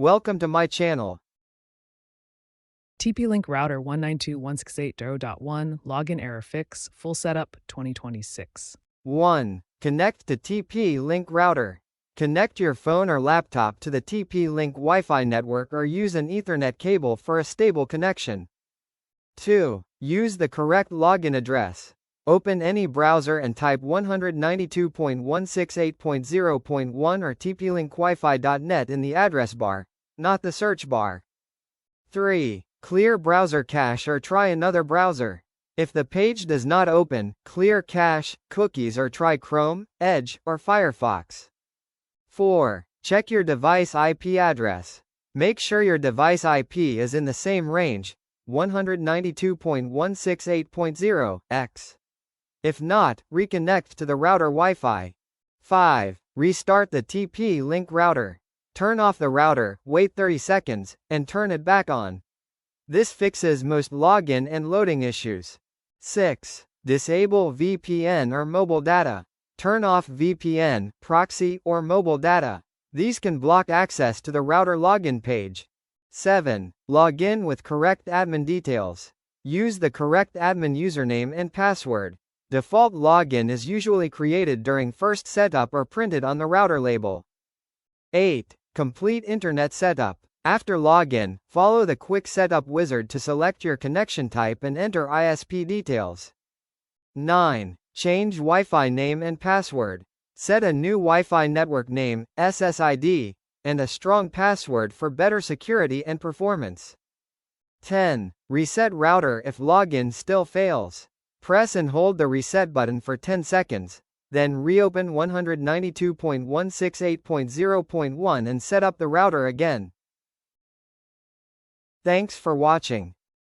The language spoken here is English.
Welcome to my channel. TP-Link router 192.168.0.1 login error fix full setup 2026. 1. Connect to TP-Link router. Connect your phone or laptop to the TP-Link Wi-Fi network or use an Ethernet cable for a stable connection. 2. Use the correct login address. Open any browser and type 192.168.0.1 or tplinkwifi.net in the address bar, not the search bar. 3. Clear browser cache or try another browser. If the page does not open, clear cache, cookies or try Chrome, Edge, or Firefox. 4. Check your device IP address. Make sure your device IP is in the same range, 192.168.0x. If not, reconnect to the router Wi-Fi. 5. Restart the TP-Link router. Turn off the router, wait 30 seconds, and turn it back on. This fixes most login and loading issues. 6. Disable VPN or mobile data. Turn off VPN, proxy, or mobile data. These can block access to the router login page. 7. Log in with correct admin details. Use the correct admin username and password. Default login is usually created during first setup or printed on the router label. 8. Complete internet setup. After login, follow the quick setup wizard to select your connection type and enter ISP details. 9. Change Wi-Fi name and password. Set a new Wi-Fi network name, SSID, and a strong password for better security and performance. 10. Reset router if login still fails. Press and hold the reset button for 10 seconds, then reopen 192.168.0.1 and set up the router again. Thanks for watching.